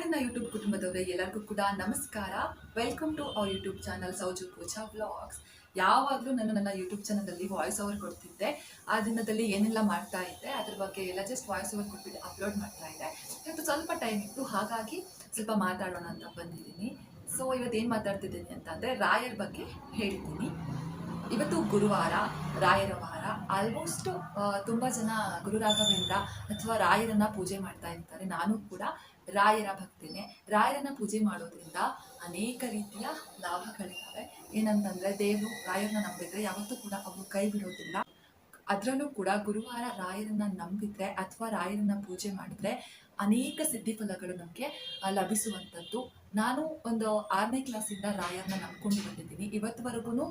ನನ್ನ ಯೂಟ್ಯೂಬ್ ಕುಟುಂಬದವರೇ ಎಲ್ಲರಿಗೂ ಕೂಡ ನಮಸ್ಕಾರ. Welcome to our YouTube channel Sauju Pooja vlogs. ಯಾವಾಗಲೂ ನನ್ನ ಯೂಟ್ಯೂಬ್ ಚಾನಲಲ್ಲಿ ವಾಯ್ಸ್ ಓವರ್ ಕೊಡ್ತಿದ್ದೆ. ಆ ದಿನದಲ್ಲಿ ಏನೆಲ್ಲ ಮಾಡ್ತಾ ಇದ್ದೆ ಅದ್ರ ಬಗ್ಗೆ ಎಲ್ಲ ಜಸ್ಟ್ ವಾಯ್ಸ್ ಓವರ್ ಕೊಟ್ಬಿಟ್ಟು ಅಪ್ಲೋಡ್ ಮಾಡ್ತಾ ಇದ್ದೆ. ಇವತ್ತು ಸ್ವಲ್ಪ ಟೈಮ್ ಇತ್ತು, ಹಾಗಾಗಿ ಸ್ವಲ್ಪ ಮಾತಾಡೋಣ ಅಂತ ಬಂದಿದ್ದೀನಿ. ಸೊ ಇವತ್ತೇನು ಮಾತಾಡ್ತಿದ್ದೀನಿ ಅಂತಂದರೆ ರಾಯರ ಬಗ್ಗೆ ಹೇಳಿದ್ದೀನಿ. ಇವತ್ತು ಗುರುವಾರ, ರಾಯರ ವಾರ. ಆಲ್ಮೋಸ್ಟ್ ತುಂಬ ಜನ ಗುರು ರಾಘವೇಂದ್ರ ಅಥವಾ ರಾಯರನ್ನ ಪೂಜೆ ಮಾಡ್ತಾ ಇರ್ತಾರೆ. ನಾನು ಕೂಡ ರಾಯರ ಭಕ್ತಿನೇ. ರಾಯರನ್ನ ಪೂಜೆ ಮಾಡೋದ್ರಿಂದ ಅನೇಕ ರೀತಿಯ ಲಾಭಗಳಿದ್ದಾವೆ. ಏನಂತಂದರೆ ದೇವರು ರಾಯರನ್ನ ನಂಬಿದ್ರೆ ಯಾವತ್ತೂ ಕೂಡ ಅವರು ಕೈ ಬಿಡೋದಿಲ್ಲ. ಅದರಲ್ಲೂ ಕೂಡ ಗುರುವಾರ ರಾಯರನ್ನ ನಂಬಿದ್ರೆ ಅಥವಾ ರಾಯರನ್ನ ಪೂಜೆ ಮಾಡಿದ್ರೆ ಅನೇಕ ಸಿದ್ಧಿ ಫಲಗಳು ನಮಗೆ ಲಭಿಸುವಂಥದ್ದು. ನಾನು ಒಂದು 6ನೇ ಕ್ಲಾಸಿಂದ ರಾಯರನ್ನ ನಂಬ್ಕೊಂಡು ಬಂದಿದ್ದೀನಿ. ಇವತ್ತುವರೆಗೂ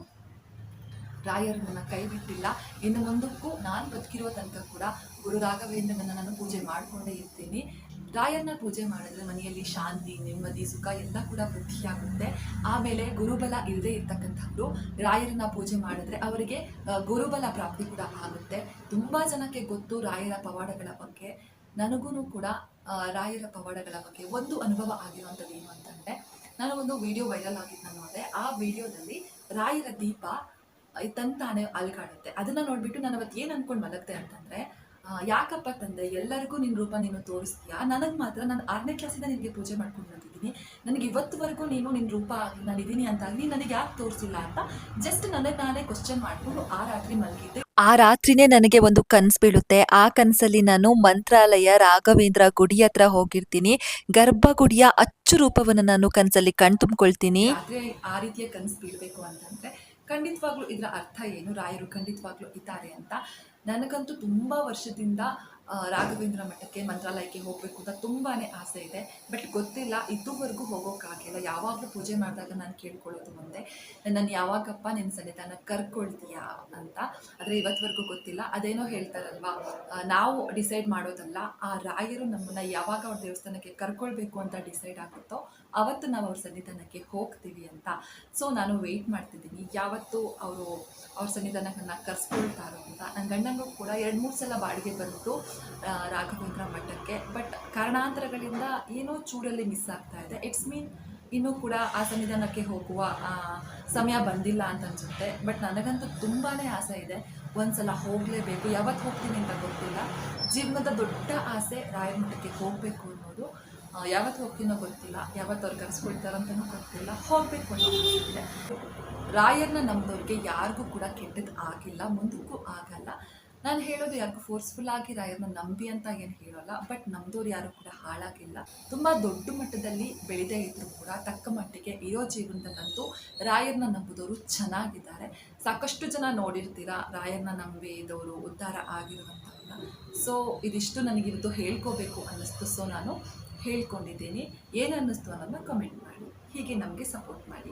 ರಾಯರು ನನ್ನ ಕೈ ಬಿಟ್ಟಿಲ್ಲ. ಇನ್ನು ಮುಂದಕ್ಕೂ ನಾನು ಬದುಕಿರುವ ತನಕ ಕೂಡ ಗುರು ರಾಘವೇಂದ್ರನನ್ನು ನಾನು ಪೂಜೆ ಮಾಡಿಕೊಂಡೇ ಇರ್ತೀನಿ. ರಾಯರನ್ನ ಪೂಜೆ ಮಾಡಿದ್ರೆ ಮನೆಯಲ್ಲಿ ಶಾಂತಿ, ನೆಮ್ಮದಿ, ಸುಖ ಎಲ್ಲ ಕೂಡ ವೃದ್ಧಿಯಾಗುತ್ತೆ. ಆಮೇಲೆ ಗುರುಬಲ ಇಲ್ಲದೆ ಇರ್ತಕ್ಕಂಥವ್ರು ರಾಯರನ್ನ ಪೂಜೆ ಮಾಡಿದ್ರೆ ಅವರಿಗೆ ಗುರುಬಲ ಪ್ರಾಪ್ತಿ ಕೂಡ ಆಗುತ್ತೆ. ತುಂಬ ಜನಕ್ಕೆ ಗೊತ್ತು ರಾಯರ ಪವಾಡಗಳ ಬಗ್ಗೆ. ನನಗೂ ಕೂಡ ರಾಯರ ಪವಾಡಗಳ ಬಗ್ಗೆ ಒಂದು ಅನುಭವ ಆಗಿರುವಂಥದ್ದು ಏನು ಅಂತಂದರೆ, ನಾನು ಒಂದು ವಿಡಿಯೋ ವೈರಲ್ ಆಗಿದ್ದು ನೋಡಿದೆ. ಆ ವಿಡಿಯೋದಲ್ಲಿ ರಾಯರ ದೀಪ ತಂತಾನೆ ಅಲ್ಗಾಡುತ್ತೆ. ಅದನ್ನು ನೋಡಿಬಿಟ್ಟು ನಾನು ಅವತ್ತು ಏನು ಅಂದ್ಕೊಂಡು ಮಲಗ್ತೆ ಅಂತಂದರೆ, ಯಾಕಪ್ಪ ತಂದೆ ಎಲ್ಲರಿಗೂ ನಿನ್ನ ರೂಪ ನೀನು ತೋರಿಸ್ತೀಯಾ, ನನಗೆ ಮಾತ್ರ ನಾನು 6ನೇ ಕ್ಲಾಸಿಂದ ನಿನಗೆ ಪೂಜೆ ಮಾಡ್ಕೊಂಡು ಬಂದಿದ್ದೀನಿ, ನನಗೆ ಇವತ್ತುವರೆಗೂ ನೀನು ನಿನ್ನ ರೂಪ ಆಗಿ ನಾನು ಇದ್ದೀನಿ ಅಂತಾಗಲಿ ನನಗೆ ಯಾಕೆ ತೋರಿಸಿಲ್ಲ ಅಂತ ಜಸ್ಟ್ ನನಗೆ ನಾನೇ ಕ್ವಶನ್ ಮಾಡಿಕೊಂಡು ಆ ರಾತ್ರಿ ಮಲಗಿದ್ದೆ. ಆ ರಾತ್ರಿನೇ ನನಗೆ ಒಂದು ಕನಸು ಬೀಳುತ್ತೆ. ಆ ಕನಸಲ್ಲಿ ನಾನು ಮಂತ್ರಾಲಯ ರಾಘವೇಂದ್ರ ಗುಡಿ ಹತ್ರ ಹೋಗಿರ್ತೀನಿ. ಗರ್ಭಗುಡಿಯ ಅಚ್ಚು ರೂಪವನ್ನು ನಾನು ಕನಸಲ್ಲಿ ಕಣ್ತುಂಬಿಕೊಳ್ತೀನಿ. ರಾತ್ರಿ ಆ ರೀತಿಯ ಕನಸು ಬೀಳಬೇಕು ಅಂತಂದರೆ ಖಂಡಿತವಾಗ್ಲೂ ಇದರ ಅರ್ಥ ಏನು, ರಾಯರು ಖಂಡಿತವಾಗ್ಲೂ ಇದ್ದಾರೆ ಅಂತ. ನನಗಂತೂ ತುಂಬ ವರ್ಷದಿಂದ ರಾಘವೇಂದ್ರ ಮಠಕ್ಕೆ, ಮಂತ್ರಾಲಯಕ್ಕೆ ಹೋಗಬೇಕು ಅಂತ ತುಂಬಾ ಆಸೆ ಇದೆ. ಬಟ್ ಗೊತ್ತಿಲ್ಲ, ಇದುವರೆಗೂ ಹೋಗೋಕ್ಕಾಗಿಲ್ಲ. ಯಾವಾಗಲೂ ಪೂಜೆ ಮಾಡಿದಾಗ ನಾನು ಕೇಳ್ಕೊಳ್ಳೋದು ಒಂದೇ, ನಾನು ಯಾವಾಗಪ್ಪ ನಿನ್ನ ಸನ್ನಿಧಾನ ಕರ್ಕೊಳ್ತೀಯಾ ಅಂತ. ಆದರೆ ಇವತ್ತುವರೆಗೂ ಗೊತ್ತಿಲ್ಲ. ಅದೇನೋ ಹೇಳ್ತಾರಲ್ವಾ, ನಾವು ಡಿಸೈಡ್ ಮಾಡೋದಲ್ಲ, ಆ ರಾಯರು ನಮ್ಮನ್ನು ಯಾವಾಗ ಅವ್ರ ದೇವಸ್ಥಾನಕ್ಕೆ ಕರ್ಕೊಳ್ಬೇಕು ಅಂತ ಡಿಸೈಡ್ ಆಗುತ್ತೋ ಅವತ್ತು ನಾವು ಅವ್ರ ಸನ್ನಿಧಾನಕ್ಕೆ ಹೋಗ್ತೀವಿ ಅಂತ. ಸೊ ನಾನು ವೆಯ್ಟ್ ಮಾಡ್ತಿದ್ದೀನಿ ಯಾವತ್ತು ಅವ್ರ ಸನ್ನಿಧಾನವನ್ನು ಕರ್ಸ್ಕೊಳ್ತಾರೋ ಅಂತ. ನನ್ನ ಗಂಡನಿಗೂ ಕೂಡ 2-3 ಸಲ ಬಾಡಿಗೆ ಬಂತು ರಾಘವೇಂದ್ರ ಮಠಕ್ಕೆ. ಬಟ್ ಕಾರಣಾಂತರಗಳಿಂದ ಏನೋ ಚೂರಲ್ಲಿ ಮಿಸ್ ಆಗ್ತಾ ಇದೆ. ಇಟ್ಸ್ ಮೀನ್ ಇನ್ನೂ ಕೂಡ ಆ ಸನ್ನಿಧಾನಕ್ಕೆ ಹೋಗುವ ಸಮಯ ಬಂದಿಲ್ಲ ಅಂತ ಅನಿಸುತ್ತೆ. ಬಟ್ ನನಗಂತೂ ತುಂಬಾ ಆಸೆ ಇದೆ, ಒಂದು ಸಲ ಹೋಗಲೇಬೇಕು. ಯಾವತ್ತು ಹೋಗ್ತೀನಿ ಅಂತ ಗೊತ್ತಿಲ್ಲ. ಜೀವನದ ದೊಡ್ಡ ಆಸೆ ರಾಯರ ಮಠಕ್ಕೆ ಹೋಗಬೇಕು ಅನ್ನೋದು. ಯಾವತ್ತು ಹೋಗ್ತೀನೋ ಗೊತ್ತಿಲ್ಲ, ಯಾವತ್ತು ಅವ್ರು ಕರೆಸ್ಕೊಳ್ತಾರಂತನೂ ಗೊತ್ತಿಲ್ಲ. ಹೋಗಬೇಕು ಅನ್ನೋ ಇದೆ. ರಾಯರನ್ನ ನಮ್ಮದವ್ರಿಗೆ ಯಾರಿಗೂ ಕೂಡ ಕೆಟ್ಟದ್ದು ಆಗಿಲ್ಲ, ಮುಂದಕ್ಕೂ ಆಗಲ್ಲ. ನಾನು ಹೇಳೋದು ಯಾರಿಗೂ ಫೋರ್ಸ್ಫುಲ್ಲಾಗಿ ರಾಯರನ್ನ ನಂಬಿ ಅಂತ ಏನು ಹೇಳೋಲ್ಲ. ಬಟ್ ನಮ್ಮದವ್ರು ಯಾರು ಕೂಡ ಹಾಳಾಗಿಲ್ಲ. ತುಂಬ ದೊಡ್ಡ ಮಟ್ಟದಲ್ಲಿ ಬೆಳೆದೇ ಇದ್ದರೂ ಕೂಡ ತಕ್ಕ ಮಟ್ಟಿಗೆ ಇರೋ ಜೀವನದಲ್ಲಂತೂ ರಾಯರನ್ನ ನಂಬಿದವರು ಚೆನ್ನಾಗಿದ್ದಾರೆ. ಸಾಕಷ್ಟು ಜನ ನೋಡಿರ್ತೀರ ರಾಯರನ್ನ ನಂಬಿದವರು ಉದ್ಧಾರ ಆಗಿರುವಂಥವ್ರನ್ನ. ಸೊ ಇದಿಷ್ಟು ನನಗಿವತ್ತು ಹೇಳ್ಕೋಬೇಕು ಅನ್ನಿಸ್ತು. ಸೊ ನಾನು ಹೇಳ್ಕೊಂಡಿದ್ದೀನಿ. ಏನು ಅನ್ನಿಸ್ತು ಅನ್ನೋದನ್ನ ಕಮೆಂಟ್ ಮಾಡಿ. ಹೀಗೆ ನಮಗೆ ಸಪೋರ್ಟ್ ಮಾಡಿ.